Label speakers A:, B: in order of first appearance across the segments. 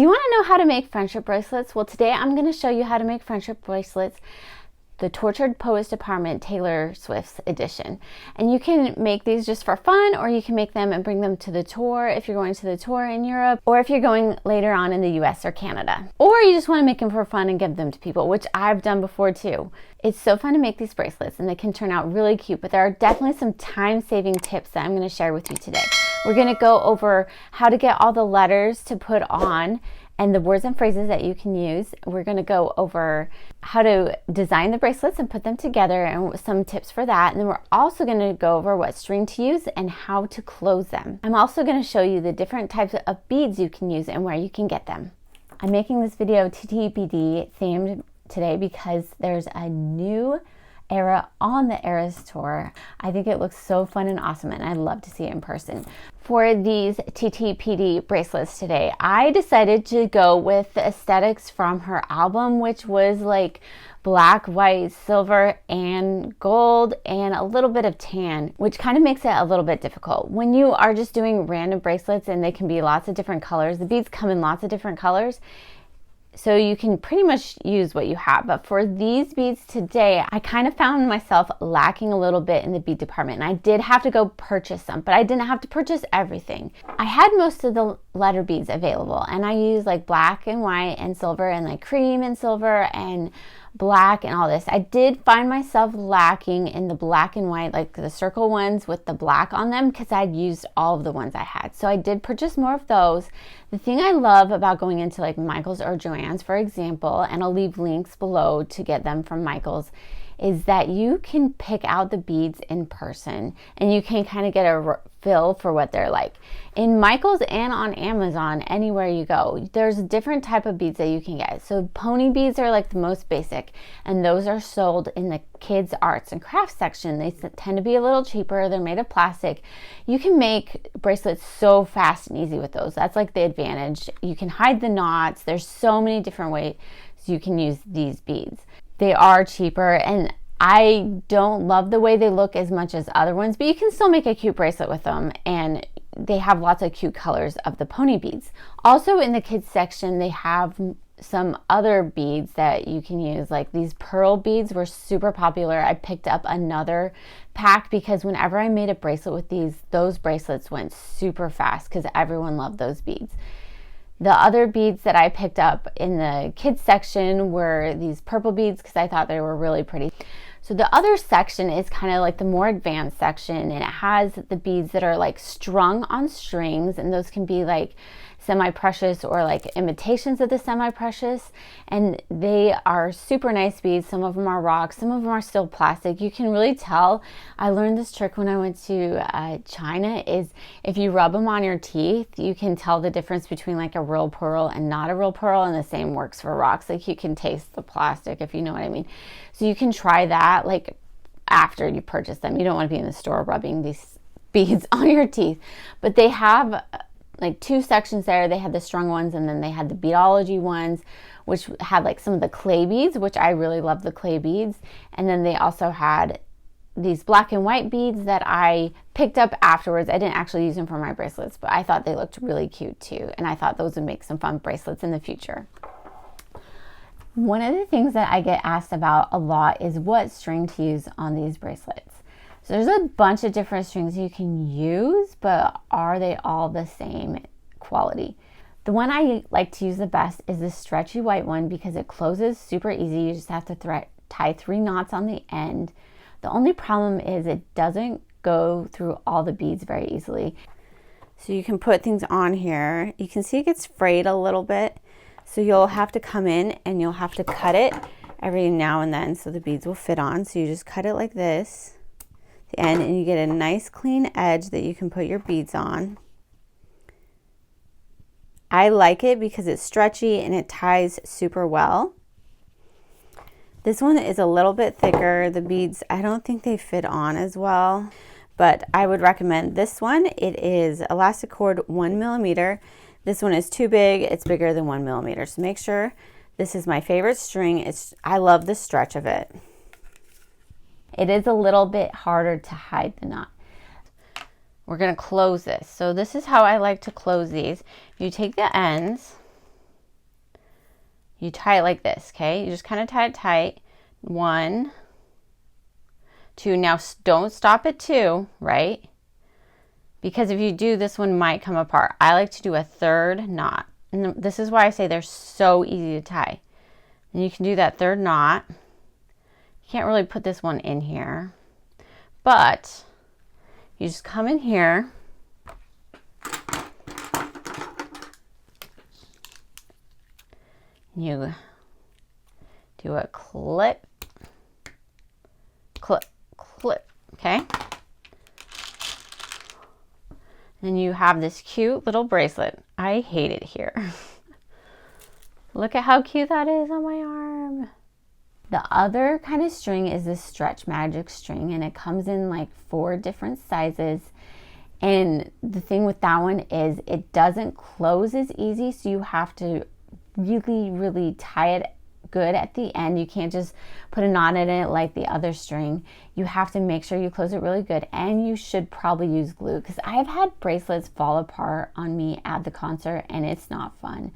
A: Do you want to know how to make friendship bracelets? Well, today I'm going to show you how to make friendship bracelets, the Tortured Poets Department Taylor Swift's edition. And you can make these just for fun, or you can make them and bring them to the tour if you're going to the tour in Europe, or if you're going later on in the US or Canada. Or you just want to make them for fun and give them to people, which I've done before too. It's so fun to make these bracelets and they can turn out really cute, but there are definitely some time-saving tips that I'm going to share with you today. We're going to go over how to get all the letters to put on and the words and phrases that you can use. We're going to go over how to design the bracelets and put them together and some tips for that. And then we're also going to go over what string to use and how to close them. I'm also going to show you the different types of beads you can use and where you can get them. I'm making this video TTPD themed today because there's a new era on the Eras tour. I think it looks so fun and awesome, and I'd love to see it in person. For these TTPD bracelets today, I decided to go with the aesthetics from her album, which was like black, white, silver, and gold, and a little bit of tan, which kind of makes it a little bit difficult. When you are just doing random bracelets and they can be lots of different colors, the beads come in lots of different colors, so you can pretty much use what you have. But for these beads today, I kind of found myself lacking a little bit in the bead department. And I did have to go purchase some, but I didn't have to purchase everything. I had most of the letter beads available, and I used like black and white and silver and like cream and silver and black and all this. I did find myself lacking in the black and white, like the circle ones with the black on them, because I'd used all of the ones I had. So I did purchase more of those. The thing I love about going into like Michael's or Joann's, for example, and I'll leave links below to get them from Michael's, is that you can pick out the beads in person and you can kind of get a feel for what they're like. In Michael's and on Amazon, anywhere you go, there's a different type of beads that you can get. So pony beads are like the most basic, and those are sold in the kids arts and crafts section. They tend to be a little cheaper. They're made of plastic. You can make bracelets so fast and easy with those. That's like the advantage. You can hide the knots. There's so many different ways you can use these beads. They are cheaper, and I don't love the way they look as much as other ones, but you can still make a cute bracelet with them, and they have lots of cute colors of the pony beads. Also in the kids section, they have some other beads that you can use, like these pearl beads were super popular. I picked up another pack because whenever I made a bracelet with those bracelets went super fast because everyone loved those beads. The other beads that I picked up in the kids section were these purple beads because I thought they were really pretty. So the other section is kind of like the more advanced section, and it has the beads that are like strung on strings, and those can be like semi-precious or like imitations of the semi-precious, and they are super nice beads. Some of them are rocks, some of them are still plastic. You can really tell. I learned this trick when I went to China, is if you rub them on your teeth, you can tell the difference between like a real pearl and not a real pearl, and the same works for rocks. Like you can taste the plastic, if you know what I mean. So you can try that like after you purchase them. You don't want to be in the store rubbing these beads on your teeth, but they have like two sections there. They had the strung ones, and then they had the beadology ones, which had like some of the clay beads, which I really love the clay beads. And then they also had these black and white beads that I picked up afterwards. I didn't actually use them for my bracelets, but I thought they looked really cute too. And I thought those would make some fun bracelets in the future. One of the things that I get asked about a lot is what string to use on these bracelets. So there's a bunch of different strings you can use, but are they all the same quality? The one I like to use the best is the stretchy white one because it closes super easy. You just have to tie 3 knots on the end. The only problem is it doesn't go through all the beads very easily. So you can put things on here. You can see it gets frayed a little bit. So you'll have to come in and you'll have to cut it every now and then so the beads will fit on. So you just cut it like this, the end, and you get a nice clean edge that you can put your beads on. I like it because it's stretchy and it ties super well. This one is a little bit thicker. The beads, I don't think they fit on as well, but I would recommend this one. It is elastic cord 1 millimeter. This one is too big. It's bigger than 1 millimeter. So make sure this is my favorite string. I love the stretch of it. It is a little bit harder to hide the knot. We're going to close this. So this is how I like to close these. You take the ends You tie it like this, okay? You just kind of tie it tight. 1, 2. Now don't stop at 2, right? Because if you do, this one might come apart. I like to do a 3rd knot. And this is why I say they're so easy to tie. And you can do that 3rd knot. You can't really put this one in here, but you just come in here. You do a clip, clip, clip, okay? And you have this cute little bracelet. I hate it here. Look at how cute that is on my arm. The other kind of string is this Stretch Magic string, and it comes in like 4 different sizes. And the thing with that one is it doesn't close as easy, so you have to really tie it good at the end. You can't just put a knot in it like the other string. You have to make sure you close it really good, and you should probably use glue, because I've had bracelets fall apart on me at the concert and it's not fun.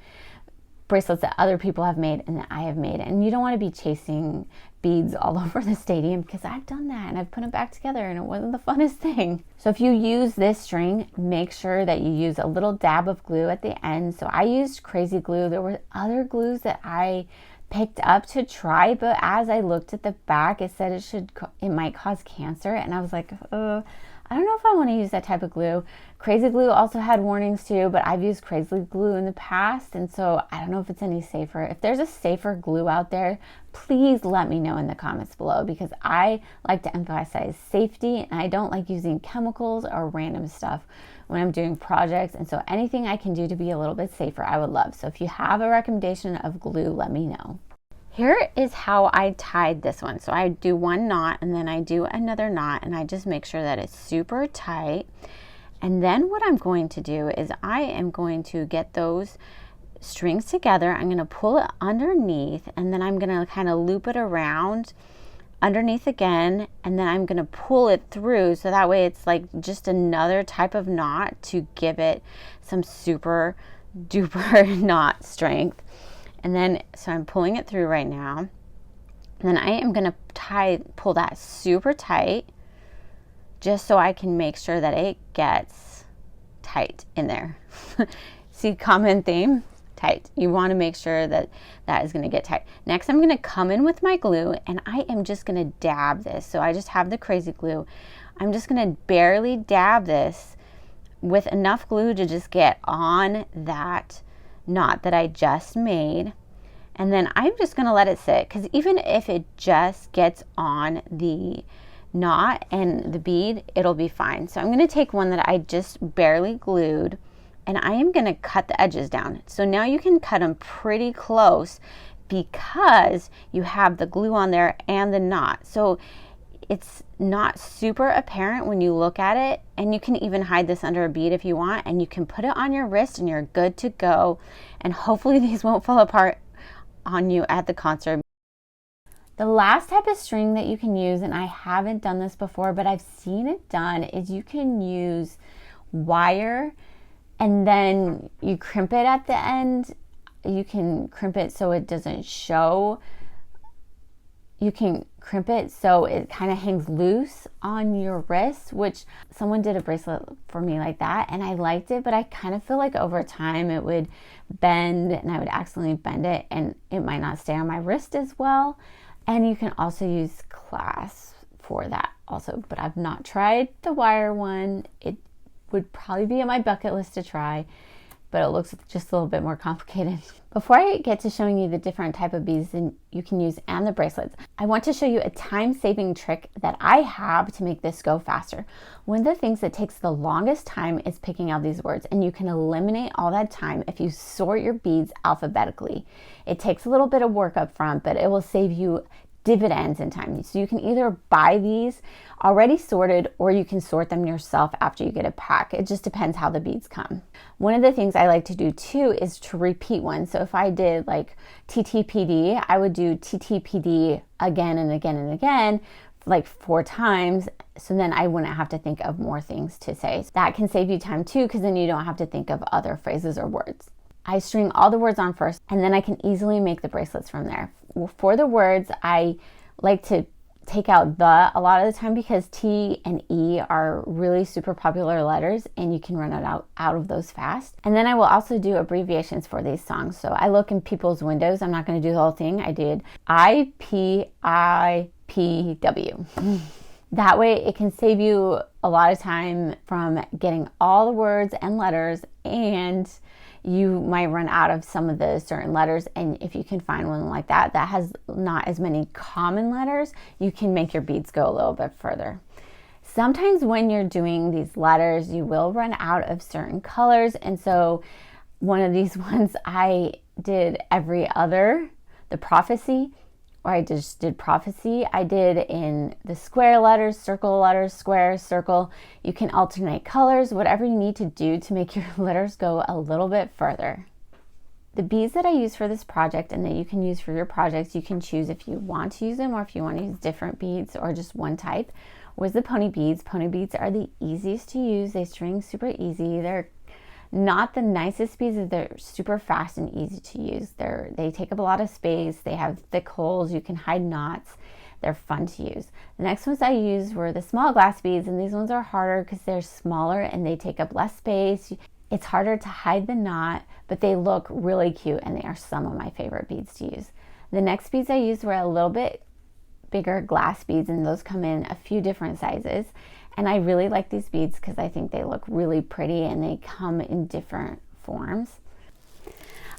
A: Bracelets that other people have made and that I have made, and you don't want to be chasing beads all over the stadium, because I've done that and I've put them back together and it wasn't the funnest thing. So if you use this string, make sure that you use a little dab of glue at the end. So I used crazy glue. There were other glues that I picked up to try, but as I looked at the back, it said it might cause cancer, and I was like, I don't know if I want to use that type of glue. Crazy glue also had warnings too, but I've used crazy glue in the past, and so I don't know if it's any safer. If there's a safer glue out there, please let me know in the comments below, because I like to emphasize safety, and I don't like using chemicals or random stuff when I'm doing projects. And so anything I can do to be a little bit safer, I would love. So if you have a recommendation of glue, let me know. Here is how I tied this one. So I do 1 knot and then I do another knot, and I just make sure that it's super tight. And then what I'm going to do is I am going to get those strings together. I'm going to pull it underneath, and then I'm going to kind of loop it around underneath again, and then I'm going to pull it through, so that way it's like just another type of knot to give it some super duper knot strength. And then, so I'm pulling it through right now. And then I am going to pull that super tight, just so I can make sure that it gets tight in there. See, common theme, tight. You want to make sure that that is going to get tight. Next, I'm going to come in with my glue, and I am just going to dab this. So I just have the crazy glue. I'm just going to barely dab this with enough glue to just get on that knot that I just made. And then I'm just going to let it sit, because even if it just gets on the knot and the bead, it'll be fine. So I'm going to take one that I just barely glued, and I am going to cut the edges down. So now you can cut them pretty close because you have the glue on there and the knot. So it's not super apparent when you look at it, and you can even hide this under a bead if you want, and you can put it on your wrist and you're good to go. And hopefully these won't fall apart on you at the concert. The last type of string that you can use, and I haven't done this before, but I've seen it done, is you can use wire and then you crimp it at the end. You can crimp it so it doesn't show. You can crimp it so it kind of hangs loose on your wrist, which someone did a bracelet for me like that, and I liked it, but I kind of feel like over time it would bend, and I would accidentally bend it, and it might not stay on my wrist as well. And you can also use clasp for that also, but I've not tried the wire one. It would probably be on my bucket list to try, but it looks just a little bit more complicated. Before I get to showing you the different type of beads that you can use and the bracelets, I want to show you a time-saving trick that I have to make this go faster. One of the things that takes the longest time is picking out these words, and you can eliminate all that time if you sort your beads alphabetically. It takes a little bit of work up front, but it will save you dividends in time. So you can either buy these already sorted, or you can sort them yourself after you get a pack. It just depends how the beads come. One of the things I like to do too is to repeat one. So if I did like TTPD, I would do TTPD again and again and again, like 4 times. So then I wouldn't have to think of more things to say. That can save you time too, because then you don't have to think of other phrases or words. I string all the words on first, and then I can easily make the bracelets from there. For the words, I like to take out the a lot of the time because T and E are really super popular letters and you can run it out of those fast. And then I will also do abbreviations for these songs. So I look in people's windows. I'm not going to do the whole thing. I did IPIPW. That way it can save you a lot of time from getting all the words and letters, and you might run out of some of the certain letters. And if you can find one like that has not as many common letters, you can make your beads go a little bit further. Sometimes when you're doing these letters, you will run out of certain colors. And so one of these ones I did every other, the prophecy, or I just did prophecy. I did in the square letters, square, circle. You can alternate colors, whatever you need to do to make your letters go a little bit further. The beads that I use for this project and that you can use for your projects, you can choose if you want to use them or if you want to use different beads or just one type, was the pony beads. Pony beads are the easiest to use. They string super easy. They're not the nicest beads, they're super fast and easy to use. They take up a lot of space. They have thick holes. You can hide knots. They're fun to use. The next ones I used were the small glass beads, and these ones are harder because they're smaller and they take up less space. It's harder to hide the knot, but they look really cute and they are some of my favorite beads to use. The next beads I used were a little bit bigger glass beads, and those come in a few different sizes. And I really like these beads because I think they look really pretty and they come in different forms.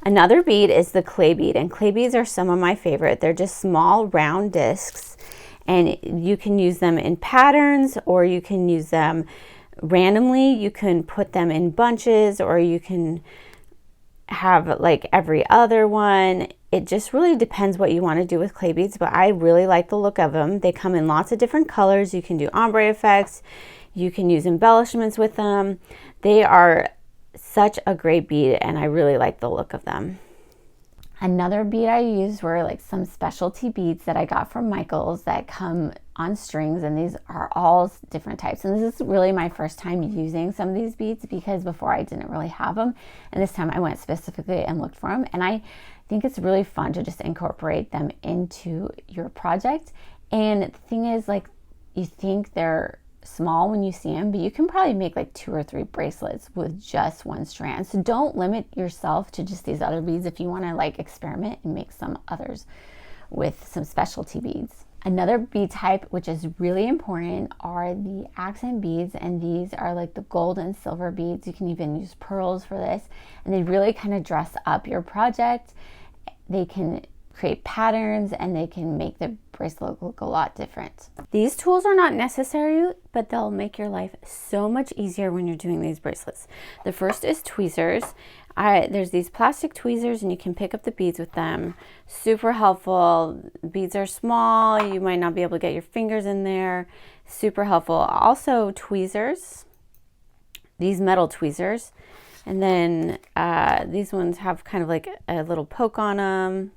A: Another bead is the clay bead, and clay beads are some of my favorite. They're just small round discs, and you can use them in patterns or you can use them randomly. You can put them in bunches or you can have like every other one. It just really depends what you want to do with clay beads, but I really like the look of them. They come in lots of different colors. You can do ombre effects. You can use embellishments with them. They are such a great bead and I really like the look of them. Another bead I used were like some specialty beads that I got from Michael's that come on strings, and these are all different types. And this is really my first time using some of these beads because before I didn't really have them, and this time I went specifically and looked for them, and I think it's really fun to just incorporate them into your project. And the thing is, like, you think they're small when you see them, but you can probably make like 2 or 3 bracelets with just one strand. So don't limit yourself to just these other beads if you want to like experiment and make some others with some specialty beads. Another bead type, which is really important, are the accent beads, and these are like the gold and silver beads. You can even use pearls for this, and they really kind of dress up your project. They can create patterns and they can make the bracelet look a lot different. These tools are not necessary, but they'll make your life so much easier when you're doing these bracelets. The first is tweezers. There's these plastic tweezers and you can pick up the beads with them. Super helpful. Beads are small. You might not be able to get your fingers in there. Super helpful. Also tweezers, these metal tweezers. And then these ones have kind of like a little poke on them.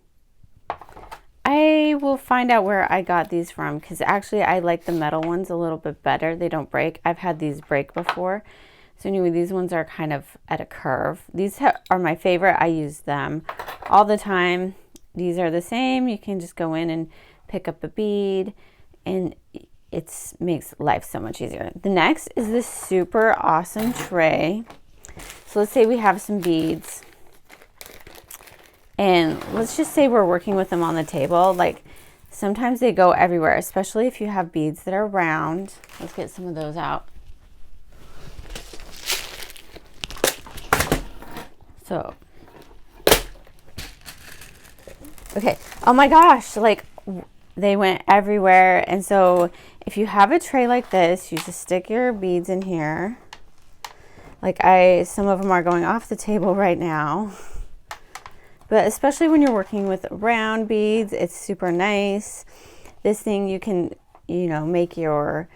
A: I will find out where I got these from because actually I like the metal ones a little bit better. They don't break. I've had these break before. So anyway, these ones are kind of at a curve. These are my favorite. I use them all the time. These are the same. You can just go in and pick up a bead and it makes life so much easier. The next is this super awesome tray. So let's say we have some beads. And let's just say we're working with them on the table. Like sometimes they go everywhere, especially if you have beads that are round. Let's get some of those out. So, okay. Oh my gosh, like they went everywhere. And so if you have a tray like this, you just stick your beads in here. Like some of them are going off the table right now. But especially when you're working with round beads, it's super nice. This thing you can, make your,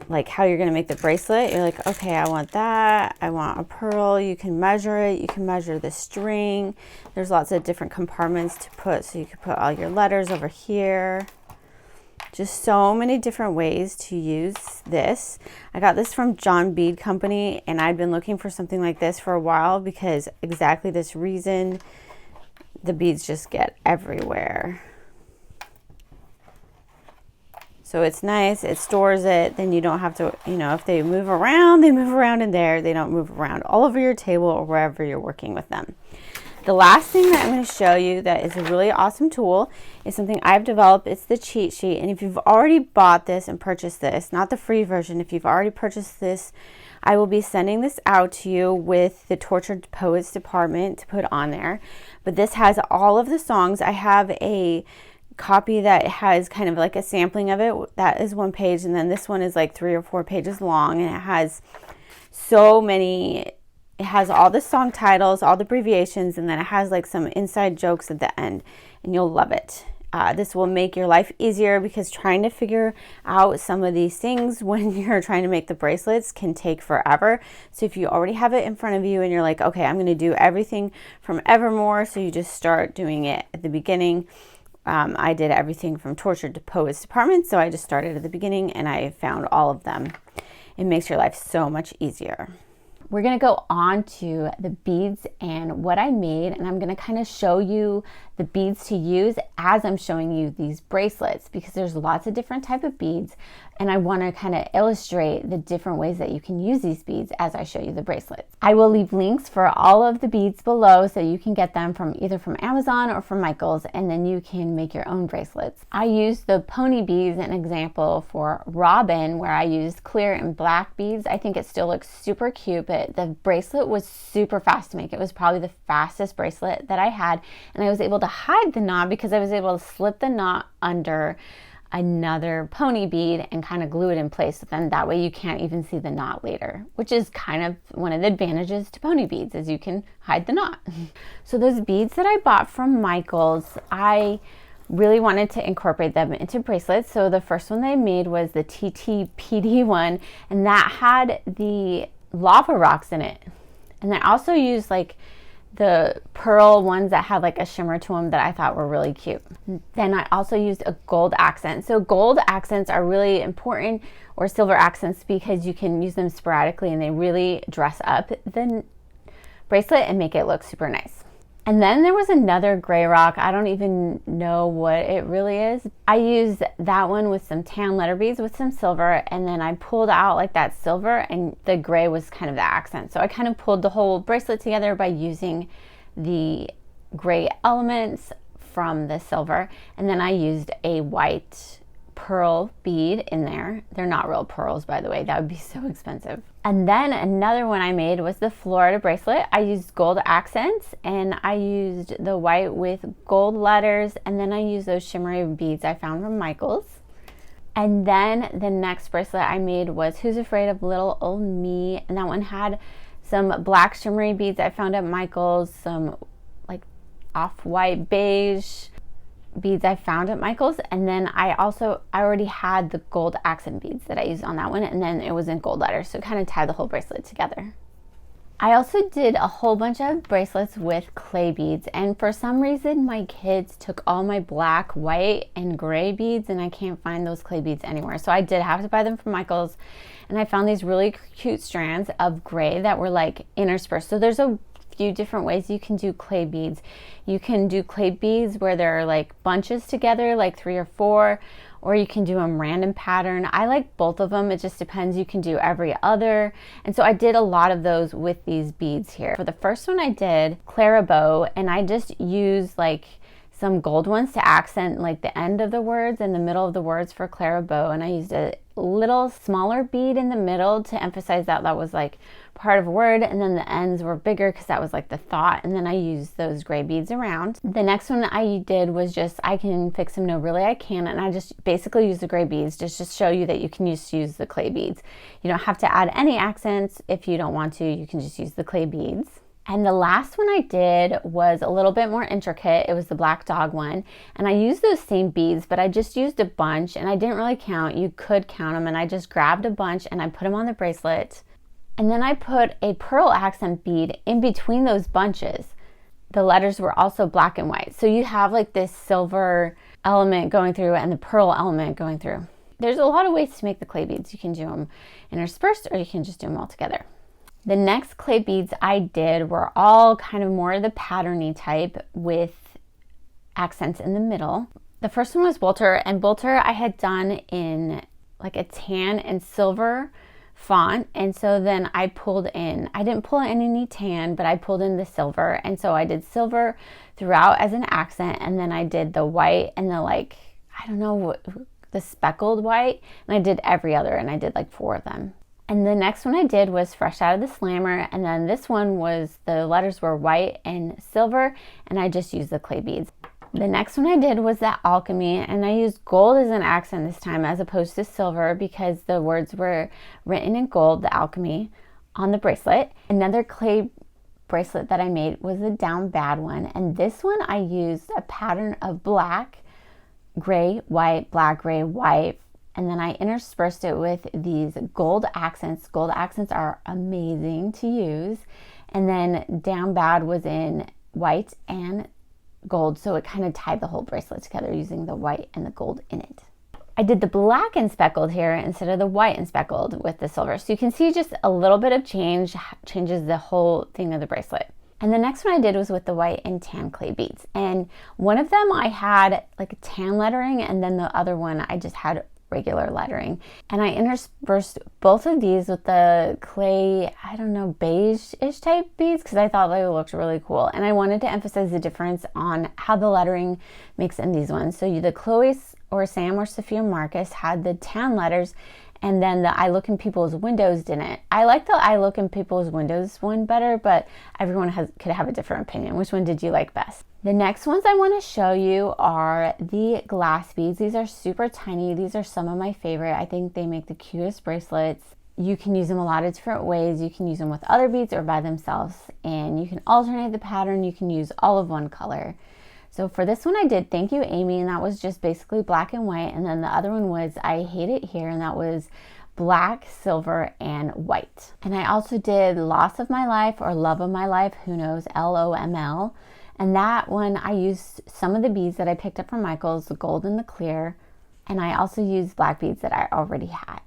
A: like how you're going to make the bracelet. You're like, okay, I want that. I want a pearl. You can measure it. You can measure the string. There's lots of different compartments to put. So you can put all your letters over here. Just so many different ways to use this. I got this from John Bead Company, and I'd been looking for something like this for a while because exactly this reason. The beads just get everywhere. So it's nice, it stores it, then you don't have to, you know, if they move around, they move around in there. They don't move around all over your table or wherever you're working with them. The last thing that I'm going to show you that is a really awesome tool is something I've developed. It's the cheat sheet. And if you've already bought this and purchased this, not the free version, if you've already purchased this, I will be sending this out to you with the Tortured Poets department to put on there. But this has all of the songs. I have a copy that has kind of like a sampling of it. That is 1 page, and then this one is like 3 or 4 pages long, and it has so many. It has all the song titles, all the abbreviations, and then it has like some inside jokes at the end, and you'll love it. This will make your life easier because trying to figure out some of these things when you're trying to make the bracelets can take forever. So if you already have it in front of you and you're like, okay, I'm going to do everything from Evermore, so you just start doing it at the beginning. I did everything from Tortured to Poets department, so I just started at the beginning and I found all of them. It makes your life so much easier. We're going to go on to the beads and what I made, and I'm going to kind of show you the beads to use as I'm showing you these bracelets, because there's lots of different type of beads, and I want to kind of illustrate the different ways that you can use these beads as I show you the bracelets. I will leave links for all of the beads below so you can get them from either from Amazon or from Michaels, and then you can make your own bracelets. I used the pony beads, an example for Robin, where I used clear and black beads. I think it still looks super cute, but the bracelet was super fast to make. It was probably the fastest bracelet that I had, and I was able to hide the knot because I was able to slip the knot under another pony bead and kind of glue it in place. So then that way you can't even see the knot later, which is kind of one of the advantages to pony beads, is you can hide the knot. So those beads that I bought from Michaels, I really wanted to incorporate them into bracelets. So the first one they made was the TTPD one, and that had the lava rocks in it. And I also used like the pearl ones that had like a shimmer to them that I thought were really cute. Then I also used a gold accent. So gold accents are really important, or silver accents, because you can use them sporadically and they really dress up the bracelet and make it look super nice. And then there was another gray rock. I don't even know what it really is. I used that one with some tan letter beads with some silver, and then I pulled out like that silver, and the gray was kind of the accent. So I kind of pulled the whole bracelet together by using the gray elements from the silver, and then I used a white pearl bead in there. They're not real pearls, by the way. That would be so expensive. And then another one I made was the Florida bracelet. I used gold accents, and I used the white with gold letters, and then I used those shimmery beads I found from Michaels. And then the next bracelet I made was Who's Afraid of Little Old Me, and that one had some black shimmery beads I found at Michaels, some like off-white beige beads I found at Michaels, and then I already had the gold accent beads that I used on that one, and then it was in gold letters, so it kind of tied the whole bracelet together. I also did a whole bunch of bracelets with clay beads, and for some reason my kids took all my black, white, and gray beads, and I can't find those clay beads anywhere, so I did have to buy them from Michaels, and I found these really cute strands of gray that were like interspersed. So there's a few different ways you can do clay beads. You can do clay beads where they're like bunches together, like 3 or 4, or you can do them random pattern. I like both of them. It just depends. You can do every other. And so I did a lot of those with these beads here. For the first one I did Clarabow, and I just used like some gold ones to accent like the end of the words and the middle of the words for Clarabow, and I used a little smaller bead in the middle to emphasize that that was like part of a word, and then the ends were bigger because that was like the thought, and then I used those gray beads around. The next one I did was just I Can Fix Them, No Really I Can't, and I just basically used the gray beads just to show you that you can use the clay beads. You don't have to add any accents. If you don't want to, you can just use the clay beads. And the last one I did was a little bit more intricate. It was the black dog one. And I used those same beads, but I just used a bunch, and I didn't really count. You could count them, and I just grabbed a bunch and I put them on the bracelet. And then I put a pearl accent bead in between those bunches. the letters were also black and white. So you have like this silver element going through and the pearl element going through. There's a lot of ways to make the clay beads. You can do them interspersed or you can just do them all together. The next clay beads I did were all kind of more the patterny type with accents in the middle. The first one was Bolter, and Bolter I had done in like a tan and silver font, and so then I didn't pull in any tan, but I pulled in the silver, and so I did silver throughout as an accent, and then I did the white and the like, I don't know, the speckled white, and I did every other, and I did like 4 of them. And the next one I did was Fresh Out of the Slammer, and then this one was, the letters were white and silver, and I just used the clay beads. The next one I did was that Alchemy, and I used gold as an accent this time as opposed to silver because the words were written in gold, the Alchemy, on the bracelet. Another clay bracelet that I made was a Down Bad one, and this one I used a pattern of black, gray, white, black, gray, white, and then I interspersed it with these gold accents. Gold accents are amazing to use. And then Down Bad was in white and gold, so it kind of tied the whole bracelet together using the white and the gold in it. I did the black and speckled here instead of the white and speckled with the silver. So you can see just a little bit of changes the whole thing of the bracelet. And the next one I did was with the white and tan clay beads. And one of them I had like tan lettering, and then the other one I just had regular lettering. And I interspersed both of these with the clay, I don't know, beige-ish type beads because I thought they looked really cool. And I wanted to emphasize the difference on how the lettering makes in these ones. So the Chloe or Sam or Sophia Marcus had the tan letters, and then the I Look in People's Windows didn't. I like the I Look in People's Windows one better, but everyone could have a different opinion. Which one did you like best? The next ones I want to show you are the glass beads. These are super tiny. These are some of my favorite. I think they make the cutest bracelets. You can use them a lot of different ways. You can use them with other beads or by themselves, and you can alternate the pattern. You can use all of one color. So for this one I did Thank You Amy, and that was just basically black and white. And then the other one was I Hate It Here, and that was black, silver, and white. And I also did Loss of My Life or Love of My Life, who knows, LOML. And that one I used some of the beads that I picked up from Michael's, the gold and the clear. And I also used black beads that I already had.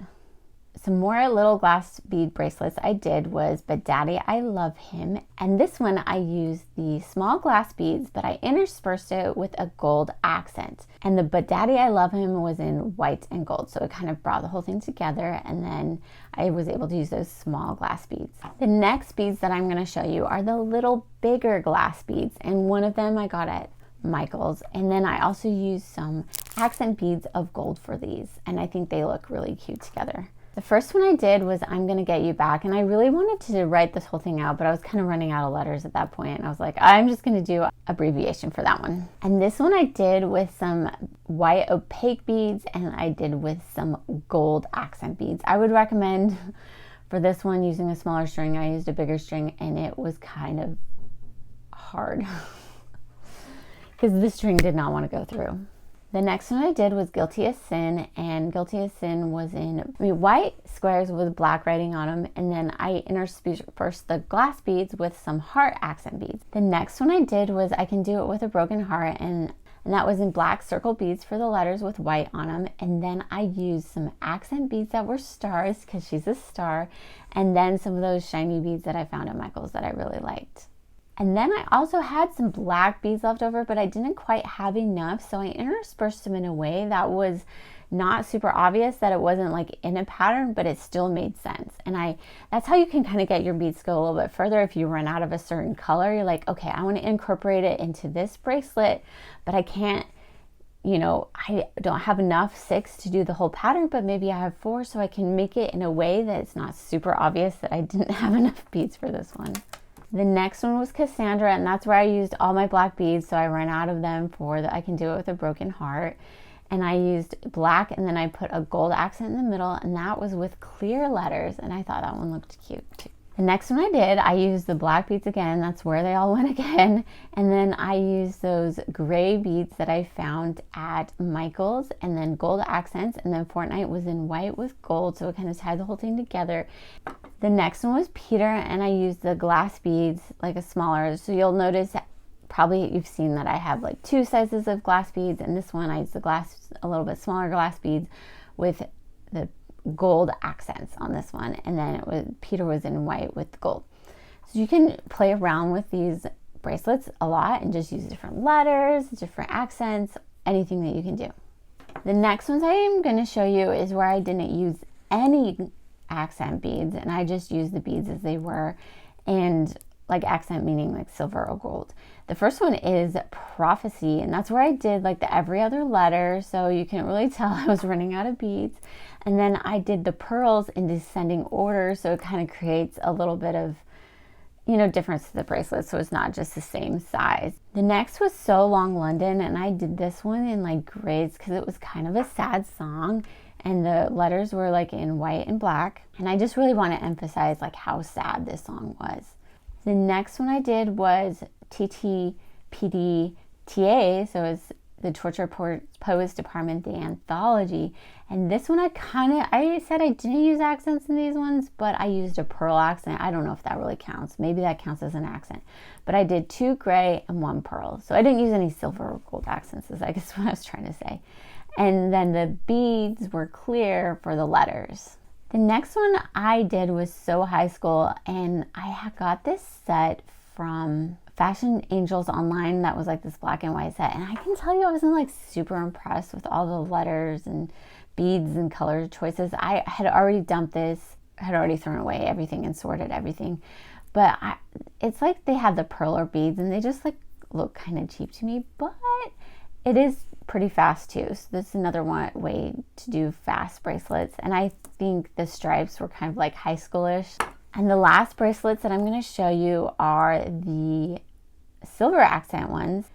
A: Some more little glass bead bracelets I did was But Daddy, I Love Him. And this one I used the small glass beads, but I interspersed it with a gold accent. And the But Daddy, I Love Him was in white and gold. So it kind of brought the whole thing together. And then I was able to use those small glass beads. The next beads that I'm going to show you are the little bigger glass beads. And one of them I got at Michael's. And then I also used some accent beads of gold for these. And I think they look really cute together. The first one I did was I'm Gonna Get You Back, and I really wanted to write this whole thing out, but I was kind of running out of letters at that point, and I was like, I'm just gonna do abbreviation for that one. And this one I did with some white opaque beads, and I did with some gold accent beads. I would recommend for this one using a smaller string. I used a bigger string, and it was kind of hard because the string did not want to go through. The next one I did was Guilty as Sin, and Guilty as Sin was in white squares with black writing on them, and then I interspersed the glass beads with some heart accent beads. The next one I did was I Can Do It With a Broken Heart, and that was in black circle beads for the letters with white on them, and then I used some accent beads that were stars because she's a star, and then some of those shiny beads that I found at Michael's that I really liked. And then I also had some black beads left over, but I didn't quite have enough, so I interspersed them in a way that was not super obvious, that it wasn't like in a pattern, but it still made sense. And that's how you can kind of get your beads to go a little bit further. If you run out of a certain color, you're like, okay, I want to incorporate it into this bracelet, but I can't, I don't have enough 6 to do the whole pattern, but maybe I have 4, so I can make it in a way that it's not super obvious that I didn't have enough beads for this one. The next one was Cassandra, and that's where I used all my black beads, so I ran out of them for the I Can Do It With a Broken Heart. And I used black, and then I put a gold accent in the middle, and that was with clear letters, and I thought that one looked cute too. The next one I did, I used the black beads again, that's where they all went again, and then I used those gray beads that I found at Michael's, and then gold accents, and then Fortnite was in white with gold, so it kind of tied the whole thing together. The next one was Peter, and I used the glass beads, like a smaller, so you'll notice probably you've seen that I have like 2 sizes of glass beads, and this one I use the glass, a little bit smaller glass beads with the gold accents on this one, and then Peter was in white with the gold. So you can play around with these bracelets a lot and just use different letters, different accents, anything that you can do. The next ones I am going to show you is where I didn't use any accent beads, and I just used the beads as they were, and like accent meaning like silver or gold. The first one is prophecy, and that's where I did like the every other letter, so you can really tell I was running out of beads. And then I did the pearls in descending order, so it kind of creates a little bit of, you know, difference to the bracelet, so it's not just the same size. The next was So Long London, and I did this one in like grades because it was kind of a sad song, and the letters were like in white and black, and I just really want to emphasize like how sad this song was. The next one I did was TTPD TA, so it's the Torture Poets Department, the anthology. And this one I said I didn't use accents in these ones, but I used a pearl accent. I don't know if that really counts. Maybe that counts as an accent. But I did 2 gray and 1 pearl. So I didn't use any silver or gold accents, is I guess what I was trying to say. And then the beads were clear for the letters. The next one I did was So High School, and I got this set from Fashion Angels online. That was like this black and white set, and I can tell you I wasn't like super impressed with all the letters and beads and color choices. I had already dumped this, had already thrown away everything and sorted everything, but it's like they had the pearl or beads and they just like look kind of cheap to me, but it is pretty fast too. So this is another way to do fast bracelets, and I think the stripes were kind of like high schoolish. And the last bracelets that I'm going to show you are the silver accent ones.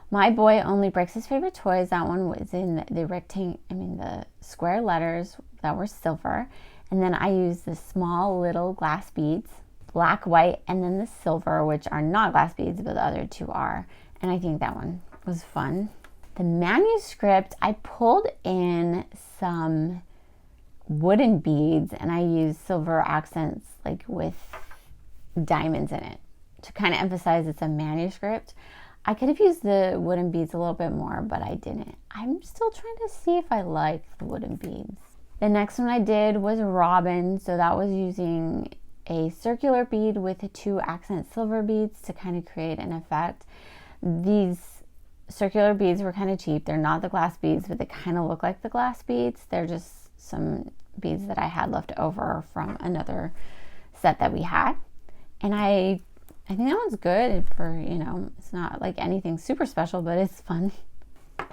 A: My Boy Only Breaks His Favorite Toys. That one was in the square letters that were silver. And then I used the small little glass beads, black, white, and then the silver, which are not glass beads, but the other 2 are. And I think that one was fun. The manuscript, I pulled in some wooden beads, and I used silver accents like with diamonds in it to kind of emphasize it's a manuscript. I could have used the wooden beads a little bit more, but I didn't. I'm still trying to see if I like the wooden beads. The next one I did was Robin, so that was using a circular bead with 2 accent silver beads to kind of create an effect. These circular beads were kind of cheap. They're not the glass beads, but they kind of look like the glass beads. They're just some beads that I had left over from another set that we had. And I think that one's good for, you know, it's not like anything super special, but it's fun.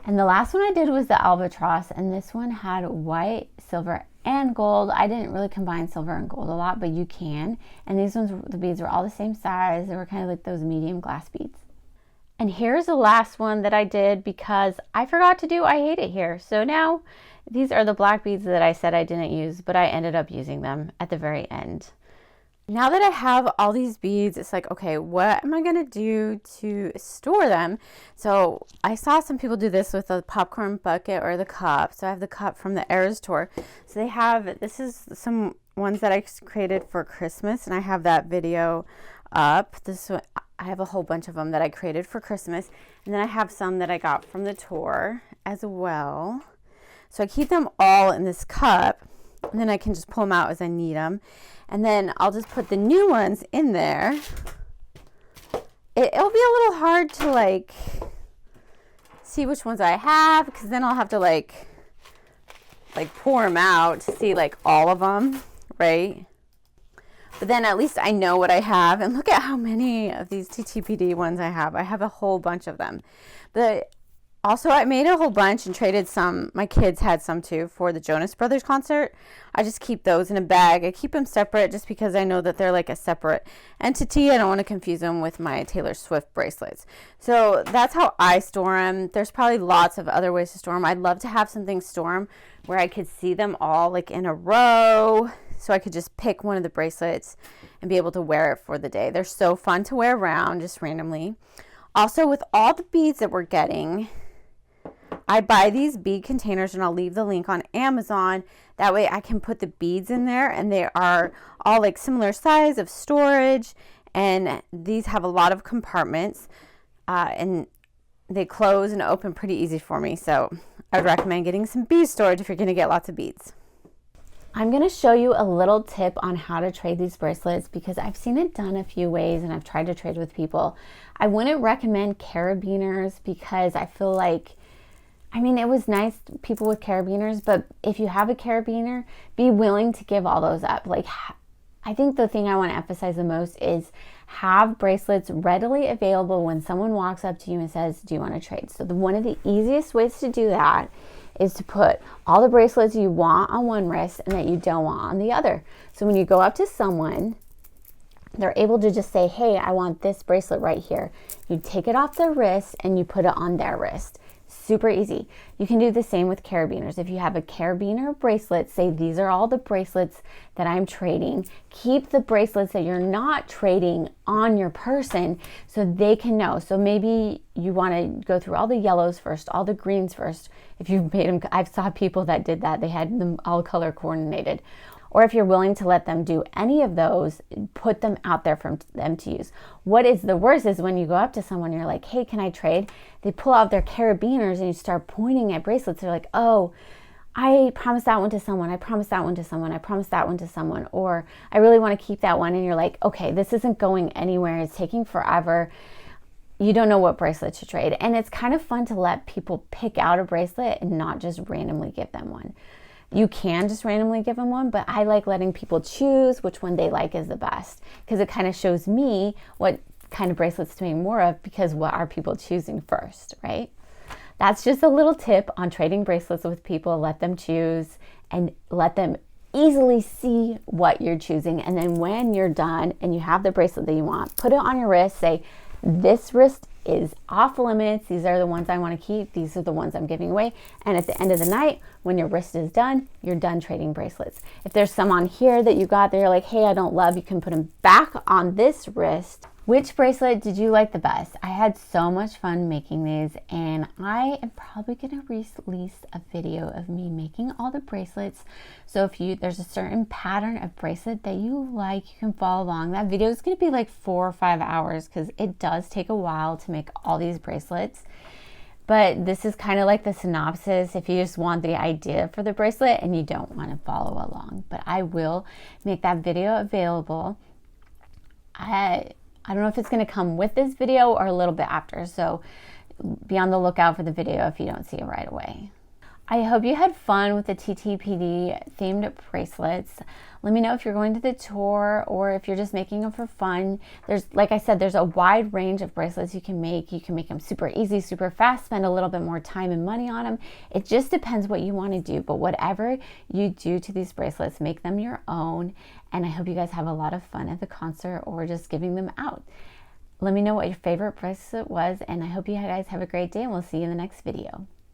A: And the last one I did was the albatross, and this one had white, silver, and gold. I didn't really combine silver and gold a lot, but you can. And these ones, the beads were all the same size. They were kind of like those medium glass beads. And here's the last one that I did because I forgot to do I Hate It Here. So now these are the black beads that I said I didn't use, but I ended up using them at the very end. Now that I have all these beads, it's like, okay, what am I going to do to store them? So I saw some people do this with a popcorn bucket or the cup. So I have the cup from the Eras tour. So this is some ones that I created for Christmas, and I have that video up. I have a whole bunch of them that I created for Christmas, and then I have some that I got from the tour as well. So I keep them all in this cup, and then I can just pull them out as I need them. And then I'll just put the new ones in there. It'll be a little hard to like see which ones I have, because then I'll have to like pour them out to see like all of them, right? But then at least I know what I have. And look at how many of these TTPD ones I have. I have a whole bunch of them. But also, I made a whole bunch and traded some. My kids had some too for the Jonas Brothers concert. I just keep those in a bag. I keep them separate just because I know that they're like a separate entity. I don't want to confuse them with my Taylor Swift bracelets. So that's how I store them. There's probably lots of other ways to store them. I'd love to have something store them where I could see them all like in a row, so I could just pick one of the bracelets and be able to wear it for the day. They're so fun to wear around just randomly. Also, with all the beads that we're getting, I buy these bead containers, and I'll leave the link on Amazon. That way I can put the beads in there, and they are all like similar size of storage, and these have a lot of compartments. and they close and open pretty easy for me. So I would recommend getting some bead storage if you're going to get lots of beads. I'm going to show you a little tip on how to trade these bracelets because I've seen it done a few ways and I've tried to trade with people. I wouldn't recommend carabiners because I feel like, I mean, it was nice, people with carabiners, but if you have a carabiner, be willing to give all those up. Like, I think the thing I want to emphasize the most is have bracelets readily available when someone walks up to you and says, do you want to trade? So one of the easiest ways to do that is to put all the bracelets you want on one wrist and that you don't want on the other. So when you go up to someone, they're able to just say, hey, I want this bracelet right here. You take it off their wrist and you put it on their wrist. Super easy. You can do the same with carabiners. If you have a carabiner bracelet, say these are all the bracelets that I'm trading. Keep the bracelets that you're not trading on your person so they can know. So maybe you want to go through all the yellows first, all the greens first. If you've made them, I've saw people that did that. They had them all color coordinated. Or if you're willing to let them do any of those, put them out there for them to use. What is the worst is when you go up to someone, you're like, hey, can I trade? They pull out their carabiners and you start pointing at bracelets. They're like, oh, I promised that one to someone. I promised that one to someone. I promised that one to someone. Or I really want to keep that one. And you're like, okay, this isn't going anywhere. It's taking forever. You don't know what bracelet to trade. And it's kind of fun to let people pick out a bracelet and not just randomly give them one. You can just randomly give them one, but I like letting people choose which one they like is the best because it kind of shows me what kind of bracelets to make more of because what are people choosing first, right? That's just a little tip on trading bracelets with people. Let them choose and let them easily see what you're choosing. And then when you're done and you have the bracelet that you want, put it on your wrist, say, this wrist is off limits. These are the ones I want to keep. These are the ones I'm giving away. And at the end of the night, when your wrist is done, you're done trading bracelets. If there's some on here that you got that you're like, hey, I don't love, you can put them back on this wrist. Which bracelet did you like the best? I had so much fun making these, and I am probably going to release a video of me making all the bracelets. So if there's a certain pattern of bracelet that you like, you can follow along. That video is going to be like 4 or 5 hours because it does take a while to make all these bracelets. But this is kind of like the synopsis if you just want the idea for the bracelet and you don't want to follow along. But I will make that video available. I don't know if it's going to come with this video or a little bit after, so be on the lookout for the video if you don't see it right away. I hope you had fun with the TTPD themed bracelets. Let me know if you're going to the tour or if you're just making them for fun. Like I said, there's a wide range of bracelets you can make. You can make them super easy, super fast, spend a little bit more time and money on them. It just depends what you want to do, but whatever you do to these bracelets, make them your own. And I hope you guys have a lot of fun at the concert or just giving them out. Let me know what your favorite bracelet was, and I hope you guys have a great day, and we'll see you in the next video.